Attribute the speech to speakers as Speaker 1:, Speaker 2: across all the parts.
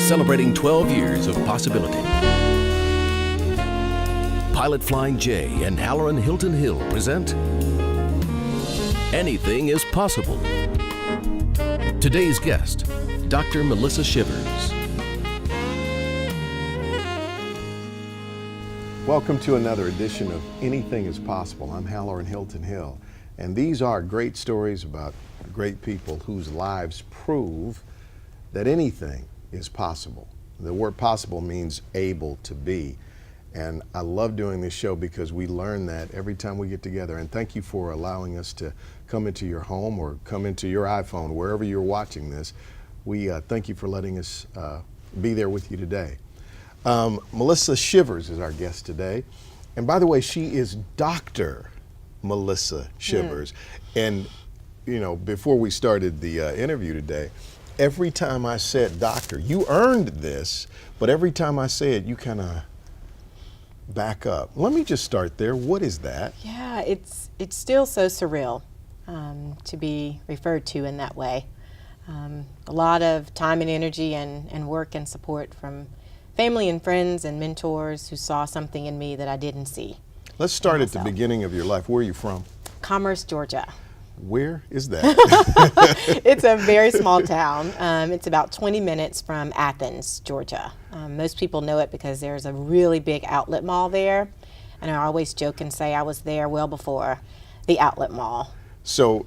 Speaker 1: celebrating 12 years of possibility. Pilot Flying J and Halloran Hilton Hill present Anything is Possible. Today's guest, Dr. Melissa Shivers.
Speaker 2: Welcome to another edition of Anything is Possible. I'm Halloran Hilton Hill, and these are great stories about great people whose lives prove that anything is possible. The word possible means able to be. And I love doing this show because we learn that every time we get together. And thank you for allowing us to come into your home or come into your iPhone, wherever you're watching this. We thank you for letting us be there with you today. Melissa Shivers is our guest today. And by the way, she is Dr. Melissa Shivers. And, you know, before we started the interview today, every time I said doctor, you earned this, but every time I say it, you kind of back up. Let me just start there. What is that?
Speaker 3: Yeah, it's still so surreal to be referred to in that way. A lot of time and energy and work and support from family and friends and mentors who saw something in me that I didn't see.
Speaker 2: Let's start at the beginning of your life. Where are you from?
Speaker 3: Commerce, Georgia.
Speaker 2: Where is that?
Speaker 3: It's a very small town. It's about 20 minutes from Athens, Georgia. Most people know it because there's a really big outlet mall there. And I always joke and say I was there well before the outlet mall.
Speaker 2: So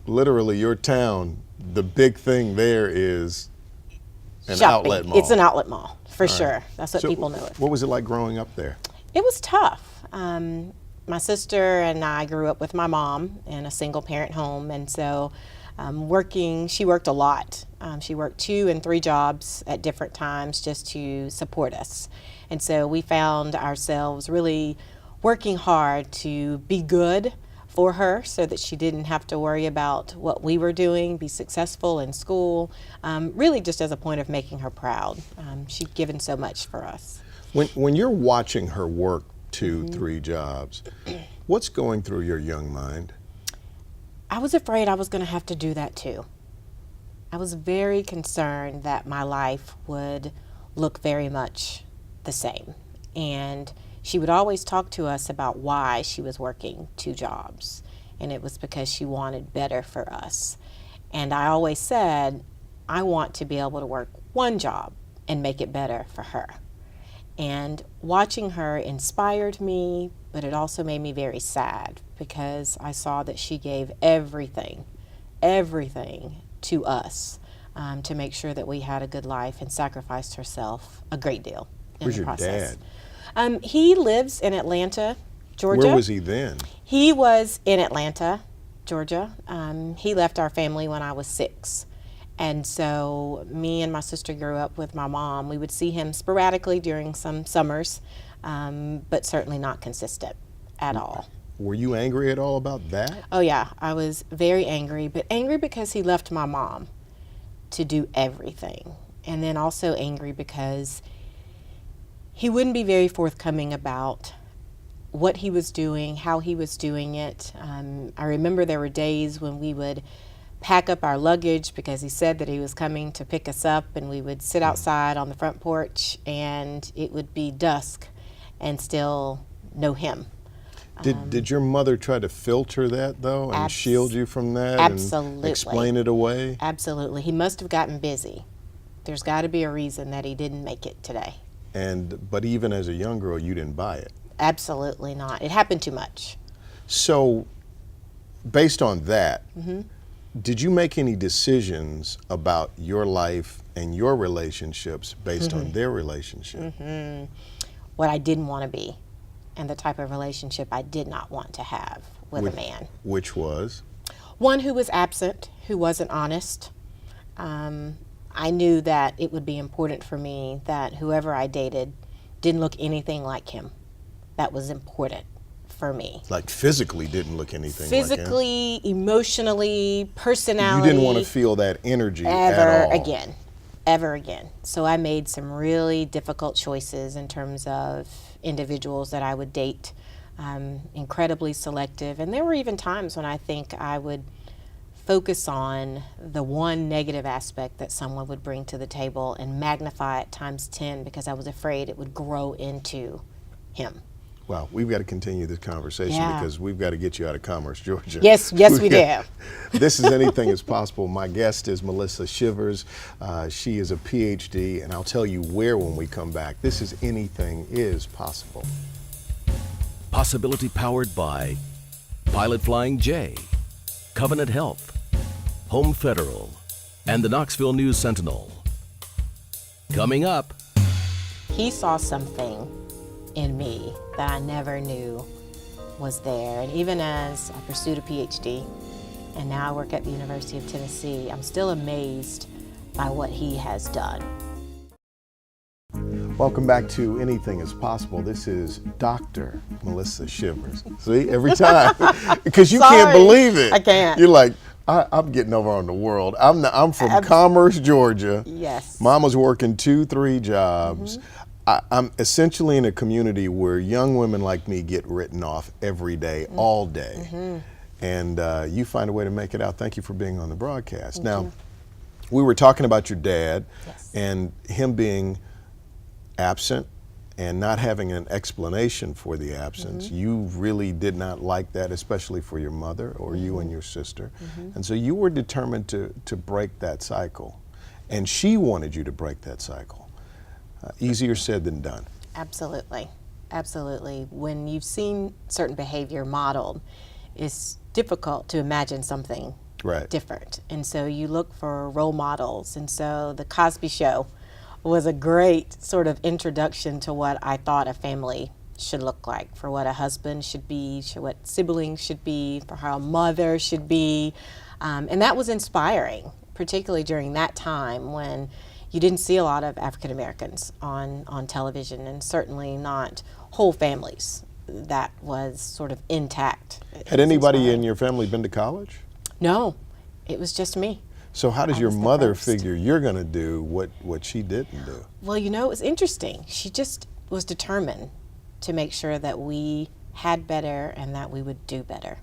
Speaker 2: literally your town, the big thing there is an
Speaker 3: Shopping.
Speaker 2: Outlet mall.
Speaker 3: It's an outlet mall, for sure.
Speaker 2: Right.
Speaker 3: That's what people know it.
Speaker 2: What was it like growing up there?
Speaker 3: It was tough. My sister and I grew up with my mom in a single parent home, and so she worked a lot. She worked 2 and 3 jobs at different times just to support us. And so we found ourselves really working hard to be good for her so that she didn't have to worry about what we were doing, be successful in school, really just as a point of making her proud. She'd given so much for us.
Speaker 2: When you're watching her work 2, 3 jobs, what's going through your young mind?
Speaker 3: I was afraid I was going to have to do that too. I was very concerned that my life would look very much the same. And she would always talk to us about why she was working 2 jobs. And it was because she wanted better for us. And I always said, I want to be able to work 1 job and make it better for her. And watching her inspired me, but it also made me very sad because I saw that she gave everything to us to make sure that we had a good life and sacrificed herself a great deal in the process.
Speaker 2: Where's your dad?
Speaker 3: He lives in Atlanta, Georgia.
Speaker 2: Where was he then?
Speaker 3: He was in Atlanta, Georgia. He left our family when I was 6. And so me and my sister grew up with my mom. We would see him sporadically during some summers, but certainly not consistent at all.
Speaker 2: Were you angry at all about that?
Speaker 3: Oh yeah, I was very angry, but angry because he left my mom to do everything. And then also angry because he wouldn't be very forthcoming about what he was doing, how he was doing it. I remember there were days when we would pack up our luggage because he said that he was coming to pick us up, and we would sit outside on the front porch and it would be dusk and still no him.
Speaker 2: Did your mother try to filter that though and shield you from that?
Speaker 3: Absolutely.
Speaker 2: And explain it away?
Speaker 3: Absolutely. He must have gotten busy. There's got to be a reason that he didn't make it today.
Speaker 2: But even as a young girl, you didn't buy it?
Speaker 3: Absolutely not. It happened too much.
Speaker 2: So based on that, did you make any decisions about your life and your relationships based on their relationship?
Speaker 3: What I didn't want to be and the type of relationship I did not want to have with a man.
Speaker 2: Which was?
Speaker 3: One who was absent, who wasn't honest. I knew that it would be important for me that whoever I dated didn't look anything like him. That was important for me.
Speaker 2: Like physically didn't look anything
Speaker 3: physically,
Speaker 2: like him?
Speaker 3: Emotionally, personality.
Speaker 2: You didn't want to feel that energy at all?
Speaker 3: Ever again. So I made some really difficult choices in terms of individuals that I would date, incredibly selective. And there were even times when I think I would focus on the one negative aspect that someone would bring to the table and magnify it times 10 because I was afraid it would grow into him.
Speaker 2: Well, we've got to continue this conversation because we've got to get you out of Commerce, Georgia.
Speaker 3: Yes, we do.
Speaker 2: This is Anything is Possible. My guest is Melissa Shivers. She is a PhD, and I'll tell you where when we come back. This is Anything is Possible.
Speaker 1: Possibility powered by Pilot Flying J, Covenant Health, Home Federal, and the Knoxville News Sentinel. Coming up.
Speaker 3: He saw something in me that I never knew was there. And even as I pursued a PhD, and now I work at the University of Tennessee, I'm still amazed by what he has done.
Speaker 2: Welcome back to Anything is Possible. This is Dr. Melissa Shivers. See, every time, because you can't believe it.
Speaker 3: I can't.
Speaker 2: You're like, I'm getting over on the world. I'm from Commerce, Georgia.
Speaker 3: Yes.
Speaker 2: Mama's working 2-3 jobs. I'm essentially in a community where young women like me get written off every day, all day. And you find a way to make it out. Thank you for being on the broadcast. Now, we were talking about your dad and him being absent and not having an explanation for the absence. You really did not like that, especially for your mother or you and your sister. And so you were determined to break that cycle. And she wanted you to break that cycle. Easier said than done.
Speaker 3: Absolutely. Absolutely. When you've seen certain behavior modeled, it's difficult to imagine something different. And so you look for role models. And so the Cosby Show was a great sort of introduction to what I thought a family should look like, for what a husband should be, for what siblings should be, for how a mother should be. And that was inspiring, particularly during that time when you didn't see a lot of African Americans on television, and certainly not whole families. That was sort of intact.
Speaker 2: Had anybody in your family been to college?
Speaker 3: No, it was just me.
Speaker 2: So how does your mother figure you're going to do what she didn't do?
Speaker 3: Well, you know, it was interesting. She just was determined to make sure that we had better and that we would do better.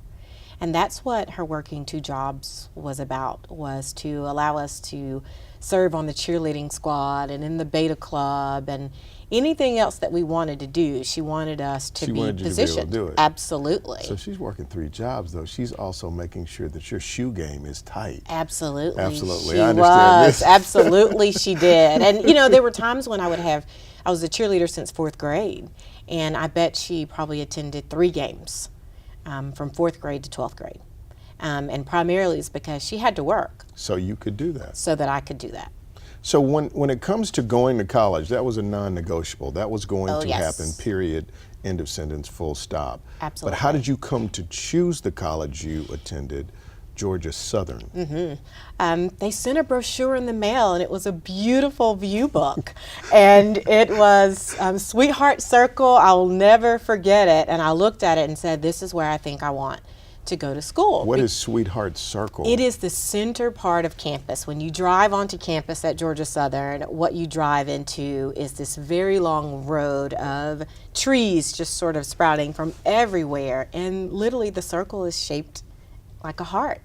Speaker 3: And that's what her working 2 jobs was about, was to allow us to serve on the cheerleading squad and in the beta club and anything else that we wanted to do. She wanted us to be positioned.
Speaker 2: To be able to do it.
Speaker 3: Absolutely.
Speaker 2: So she's working 3 jobs, though. She's also making sure that your shoe game is tight.
Speaker 3: Absolutely.
Speaker 2: Absolutely.
Speaker 3: She
Speaker 2: I understand
Speaker 3: was.
Speaker 2: this.
Speaker 3: Absolutely, she did. And, you know, there were times when I was a cheerleader since 4th grade, and I bet she probably attended 3 games from 4th grade to 12th grade. And primarily it's because she had to work.
Speaker 2: So you could do that.
Speaker 3: So that I could do that.
Speaker 2: So when it comes to going to college, that was a non-negotiable. That was going to happen, period, end of sentence, full stop.
Speaker 3: Absolutely.
Speaker 2: But how did you come to choose the college you attended, Georgia Southern?
Speaker 3: They sent a brochure in the mail, and it was a beautiful view book. And it was Sweetheart Circle. I'll never forget it. And I looked at it and said, this is where I think I want to go to school.
Speaker 2: What is Sweetheart Circle?
Speaker 3: It is the center part of campus. When you drive onto campus at Georgia Southern, what you drive into is this very long road of trees just sort of sprouting from everywhere. And literally the circle is shaped like a heart.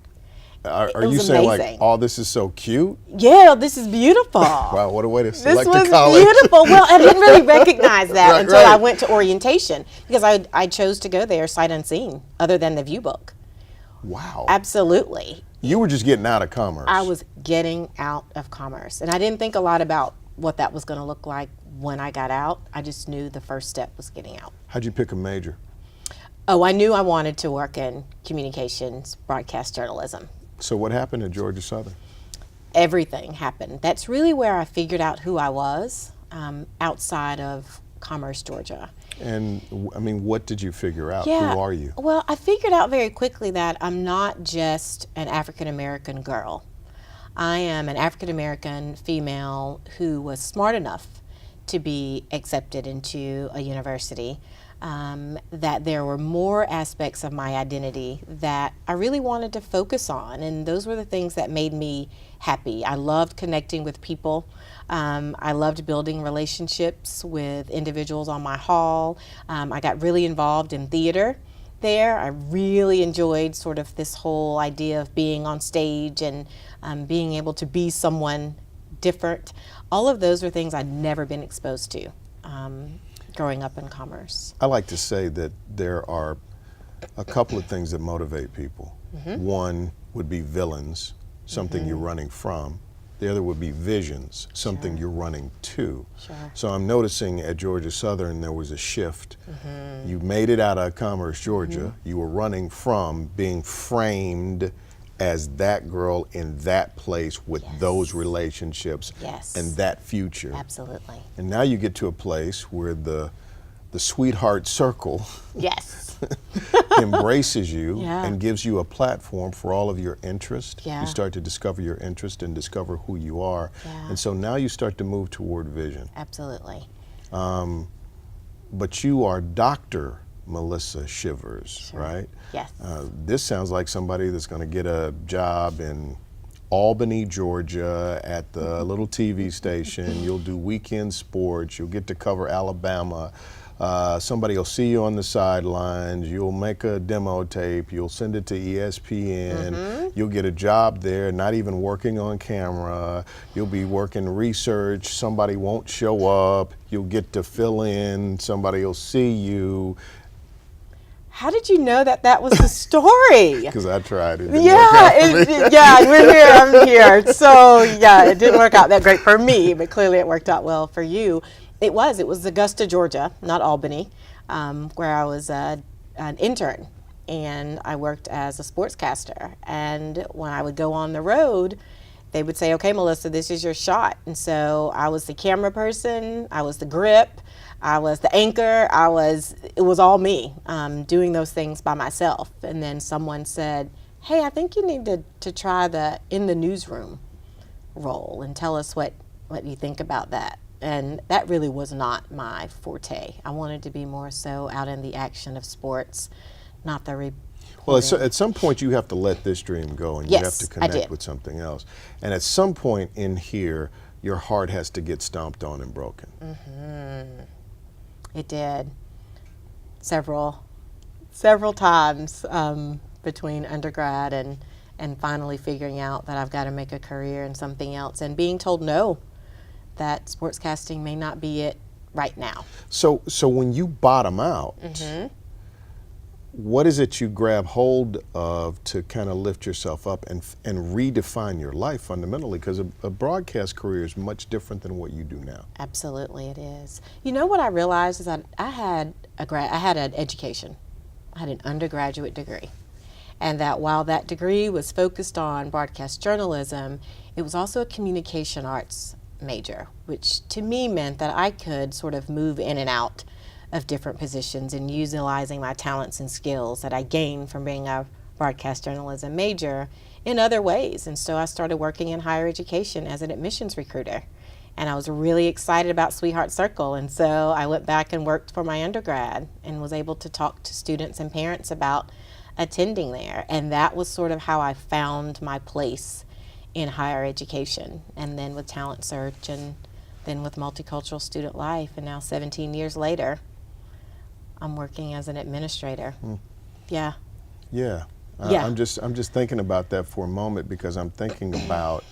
Speaker 2: Are you saying like, oh, this is so cute?
Speaker 3: Yeah, this is beautiful.
Speaker 2: Wow, what a way to select a college.
Speaker 3: This was beautiful. Well, I didn't really recognize that until I went to orientation, because I chose to go there sight unseen, other than the view book.
Speaker 2: Wow.
Speaker 3: Absolutely.
Speaker 2: You were just getting out of Commerce.
Speaker 3: I was getting out of Commerce, and I didn't think a lot about what that was going to look like when I got out. I just knew the first step was getting out.
Speaker 2: How'd you pick a major?
Speaker 3: Oh, I knew I wanted to work in communications, broadcast journalism.
Speaker 2: So what happened at Georgia Southern?
Speaker 3: Everything happened. That's really where I figured out who I was outside of Commerce, Georgia.
Speaker 2: And I mean, what did you figure out?
Speaker 3: Yeah,
Speaker 2: who are you?
Speaker 3: Well, I figured out very quickly that I'm not just an African American girl. I am an African American female who was smart enough to be accepted into a university. That there were more aspects of my identity that I really wanted to focus on, and those were the things that made me happy. I loved connecting with people. I loved building relationships with individuals on my hall. I got really involved in theater there. I really enjoyed sort of this whole idea of being on stage and being able to be someone different. All of those are things I'd never been exposed to growing up in commerce.
Speaker 2: I like to say that there are a couple of things that motivate people. One would be villains, something you're running from. The other would be visions, something you're running to. So I'm noticing at Georgia Southern there was a shift. You made it out of Commerce, Georgia. You were running from being framed as that girl in that place with those relationships and that future.
Speaker 3: Absolutely.
Speaker 2: And now you get to a place where the sweetheart circle embraces you and gives you a platform for all of your interest. You start to discover your interest and discover who you are. And so now you start to move toward vision.
Speaker 3: Absolutely.
Speaker 2: But you are Dr. Melissa Shivers, right?
Speaker 3: Yes.
Speaker 2: This sounds like somebody that's going to get a job in Albany, Georgia at the little TV station. You'll do weekend sports. You'll get to cover Alabama. Somebody will see you on the sidelines. You'll make a demo tape. You'll send it to ESPN. You'll get a job there, not even working on camera. You'll be working research. Somebody won't show up. You'll get to fill in. Somebody will see you.
Speaker 3: How did you know that that was the story?
Speaker 2: Because I tried it.
Speaker 3: We're here, I'm here. So yeah, it didn't work out that great for me, but clearly it worked out well for you. It was Augusta, Georgia, not Albany, where I was an intern, and I worked as a sportscaster. And when I would go on the road, they would say, okay, Melissa, this is your shot. And so I was the camera person, I was the grip, I was the anchor, it was all me, doing those things by myself. And then someone said, hey, I think you need to try the in the newsroom role and tell us what you think about that. And that really was not my forte. I wanted to be more so out in the action of sports, not the reporting.
Speaker 2: Well, at some point you have to let this dream go and you have to connect with something else. And at some point in here, your heart has to get stomped on and broken.
Speaker 3: It did. Several times between undergrad and finally figuring out that I've got to make a career in something else and being told no, that sportscasting may not be it right now.
Speaker 2: So when you bottom out, what is it you grab hold of to kind of lift yourself up and redefine your life fundamentally? Because a broadcast career is much different than what you do now.
Speaker 3: Absolutely, it is. You know what I realized is that I had an education. I had an undergraduate degree. And that while that degree was focused on broadcast journalism, it was also a communication arts major, which to me meant that I could sort of move in and out of different positions and utilizing my talents and skills that I gained from being a broadcast journalism major in other ways. And so I started working in higher education as an admissions recruiter. And I was really excited about Sweetheart Circle. And so I went back and worked for my undergrad and was able to talk to students and parents about attending there. And that was sort of how I found my place in higher education, and then with talent search, and then with multicultural student life, and now 17 years later, I'm working as an administrator. I'm just thinking about that for a moment, because I'm thinking about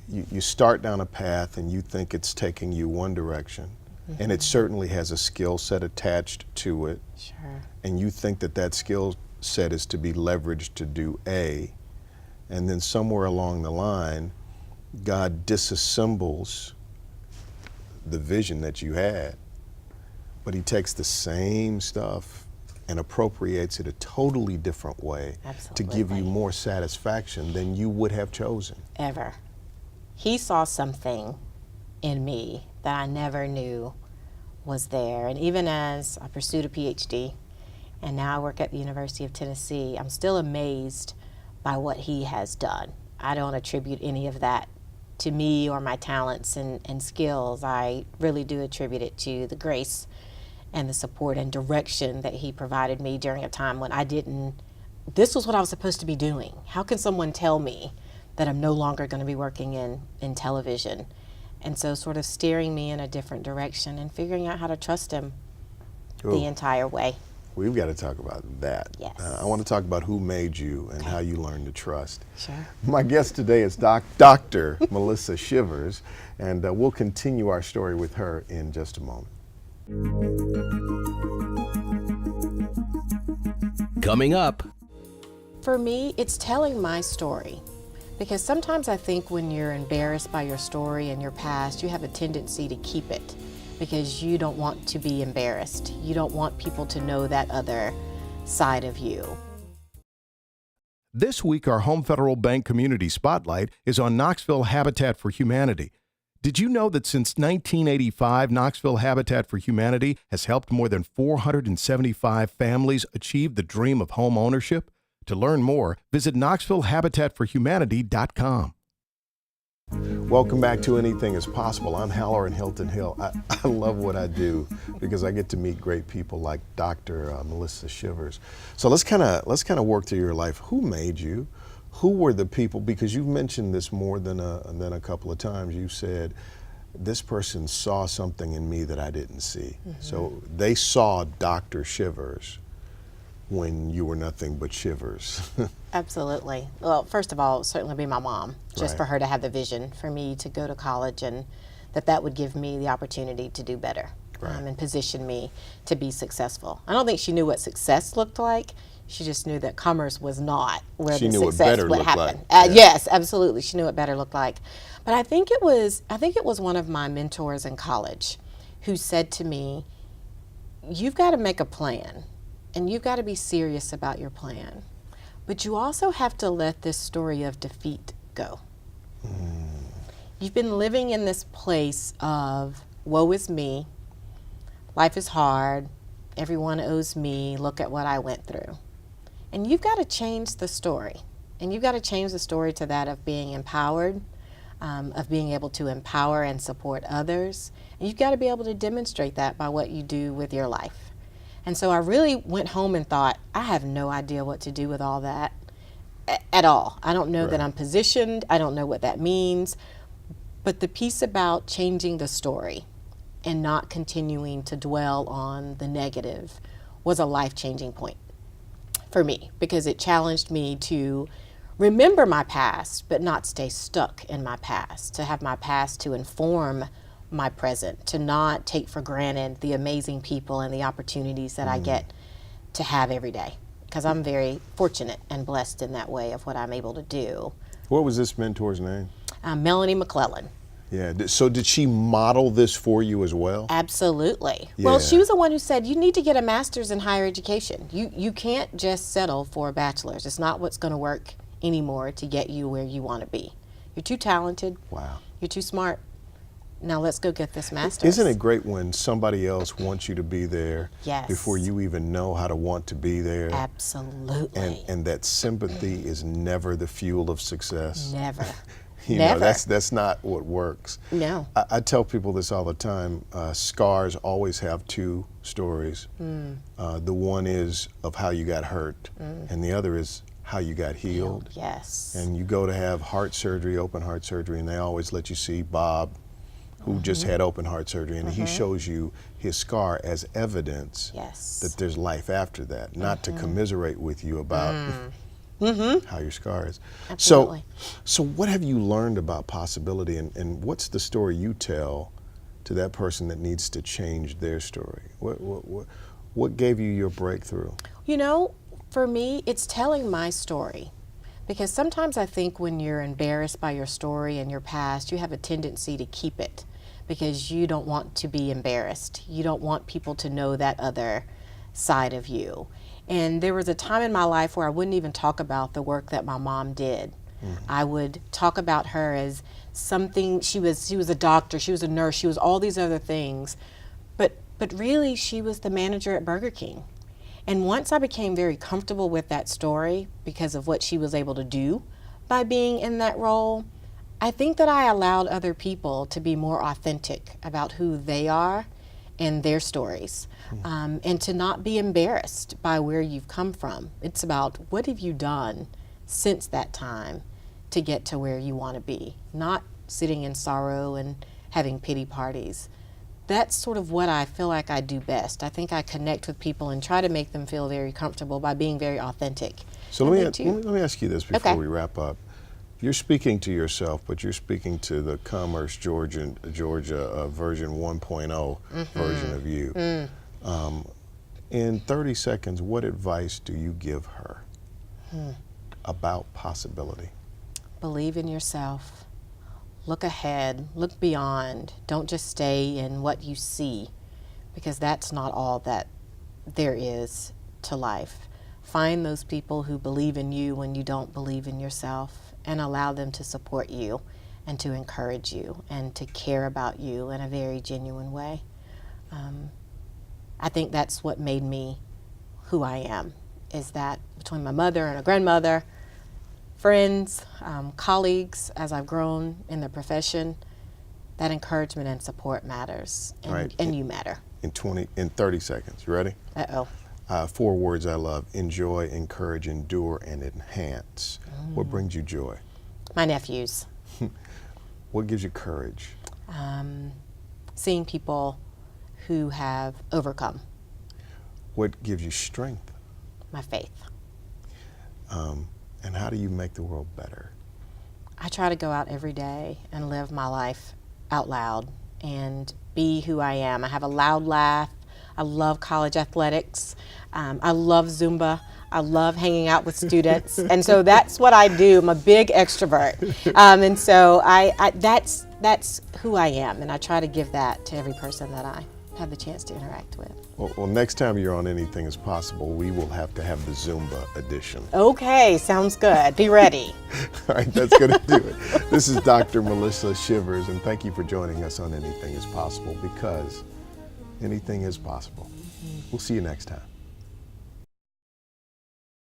Speaker 3: you start down a path and you think it's taking you one direction, and it certainly has a skill set attached to it, and you think that skill set is to be leveraged to do A. And then somewhere along the line, God disassembles the vision that you had, but he takes the same stuff and appropriates it a totally different way to give you more satisfaction than you would have chosen. Ever. He saw something in me that I never knew was there. And even as I pursued a PhD, and now I work at the University of Tennessee, I'm still amazed by what he has done. I don't attribute any of that to me or my talents and skills. I really do attribute it to the grace and the support and direction that he provided me during a time when this was what I was supposed to be doing. How can someone tell me that I'm no longer going to be working in television? And so sort of steering me in a different direction and figuring out how to trust him the entire way.
Speaker 2: We've got to talk about that.
Speaker 3: Yes.
Speaker 2: I want to talk about who made you and how you learned to trust.
Speaker 3: Sure.
Speaker 2: My guest today is Dr. Melissa Shivers, and we'll continue our story with her in just a moment.
Speaker 1: Coming up,
Speaker 3: For me, it's telling my story. Because sometimes I think when you're embarrassed by your story and your past, you have a tendency to keep it because you don't want to be embarrassed. You don't want people to know that other side of you.
Speaker 4: This week, our Home Federal Bank Community Spotlight is on Knoxville Habitat for Humanity. Did you know that since 1985, Knoxville Habitat for Humanity has helped more than 475 families achieve the dream of home ownership? To learn more, visit KnoxvilleHabitatForHumanity.com.
Speaker 2: Welcome back to Anything is Possible. I'm Haller in Hilton Hill. I love what I do because I get to meet great people like Dr. Melissa Shivers. So let's kind of work through your life. Who made you? Who were the people? Because you've mentioned this more than a couple of times. You said this person saw something in me that I didn't see. Mm-hmm. So they saw Dr. Shivers when you were nothing but Shivers.
Speaker 3: Absolutely. Well, first of all, it would certainly be my mom, just
Speaker 2: Right.
Speaker 3: for her to have the vision for me to go to college and that would give me the opportunity to do better.
Speaker 2: Right.
Speaker 3: And position me to be successful. I don't think she knew what success looked like. She just knew that commerce was not where
Speaker 2: She
Speaker 3: the
Speaker 2: knew what
Speaker 3: success
Speaker 2: better
Speaker 3: would
Speaker 2: looked
Speaker 3: happen.
Speaker 2: like. Yeah.
Speaker 3: Yes, absolutely. She knew what better looked like. But I think it was one of my mentors in college who said to me, "You've got to make a plan, and you've got to be serious about your plan. But you also have to let this story of defeat go." You've been living in this place of woe is me, life is hard, everyone owes me, look at what I went through. And you've got to change the story. And you've got to change the story to that of being empowered, of being able to empower and support others. And you've got to be able to demonstrate that by what you do with your life. And so I really went home and thought, I have no idea what to do with all that at all. I don't know that I'm positioned. I don't know what that means. But the piece about changing the story and not continuing to dwell on the negative was a life-changing point for me, because it challenged me to remember my past, but not stay stuck in my past, to have my past to inform my present, to not take for granted the amazing people and the opportunities that I get to have every day, because I'm very fortunate and blessed in that way of what I'm able to do.
Speaker 2: What was this mentor's name?
Speaker 3: Melanie McClellan.
Speaker 2: Yeah. So did she model this for you as well?
Speaker 3: Absolutely.
Speaker 2: Yeah.
Speaker 3: Well, she was the one who said, you need to get a master's in higher education. You can't just settle for a bachelor's. It's not what's going to work anymore to get you where you want to be. You're too talented.
Speaker 2: Wow.
Speaker 3: You're too smart. Now let's go get this master's.
Speaker 2: Isn't it great when somebody else wants you to be there
Speaker 3: Yes.
Speaker 2: before you even know how to want to be there?
Speaker 3: Absolutely.
Speaker 2: And that sympathy is never the fuel of success.
Speaker 3: Never.
Speaker 2: You
Speaker 3: Never.
Speaker 2: know, that's not what works.
Speaker 3: No.
Speaker 2: I tell people this all the time. Scars always have two stories. The one is of how you got hurt, and the other is how you got healed.
Speaker 3: Yes.
Speaker 2: And you go to have heart surgery, open heart surgery, and they always let you see Bob, who just had open heart surgery, and he shows you his scar as evidence
Speaker 3: Yes.
Speaker 2: that there's life after that, not to commiserate with you about how your scar is.
Speaker 3: Absolutely.
Speaker 2: So what have you learned about possibility, and what's the story you tell to that person that needs to change their story? What gave you your breakthrough?
Speaker 3: You know, for me, it's telling my story. Because sometimes I think when you're embarrassed by your story and your past, you have a tendency to keep it because you don't want to be embarrassed. You don't want people to know that other side of you. And there was a time in my life where I wouldn't even talk about the work that my mom did. I would talk about her as something, she was a doctor, she was a nurse, she was all these other things. But really, she was the manager at Burger King. And once I became very comfortable with that story because of what she was able to do by being in that role, I think that I allowed other people to be more authentic about who they are and their stories, and to not be embarrassed by where you've come from. It's about what have you done since that time to get to where you want to be, not sitting in sorrow and having pity parties. that's sort of what I feel like I do best. I think I connect with people and try to make them feel very comfortable by being very authentic.
Speaker 2: So let me ask you this before
Speaker 3: Okay.
Speaker 2: we wrap up. You're speaking to yourself, but you're speaking to the Commerce Georgia version 1.0 version of you. In 30 seconds, what advice do you give her about possibility?
Speaker 3: Believe in yourself. Look ahead. Look beyond. Don't just stay in what you see, because that's not all that there is to life. Find those people who believe in you when you don't believe in yourself, and allow them to support you and to encourage you and to care about you in a very genuine way. I think that's what made me who I am, is that between my mother and a grandmother, friends, colleagues, as I've grown in the profession, that encouragement and support matters, and,
Speaker 2: Right.
Speaker 3: and you matter.
Speaker 2: In 30 seconds, you ready?
Speaker 3: Uh-oh.
Speaker 2: 4 words I love: enjoy, encourage, endure, and enhance. What brings you joy?
Speaker 3: My nephews.
Speaker 2: What gives you courage?
Speaker 3: Seeing people who have overcome.
Speaker 2: What gives you strength?
Speaker 3: My faith.
Speaker 2: And how do you make the world better?
Speaker 3: I try to go out every day and live my life out loud and be who I am. I have a loud laugh. I love college athletics. I love Zumba. I love hanging out with students. And so that's what I do. I'm a big extrovert. And so that's who I am. And I try to give that to every person that I have the chance to interact with.
Speaker 2: Well, next time you're on Anything is Possible, we will have to have the Zumba edition.
Speaker 3: Okay, sounds good. Be ready.
Speaker 2: All right, that's going to do it. This is Dr. Melissa Shivers, and thank you for joining us on Anything is Possible, because anything is possible. We'll see you next time.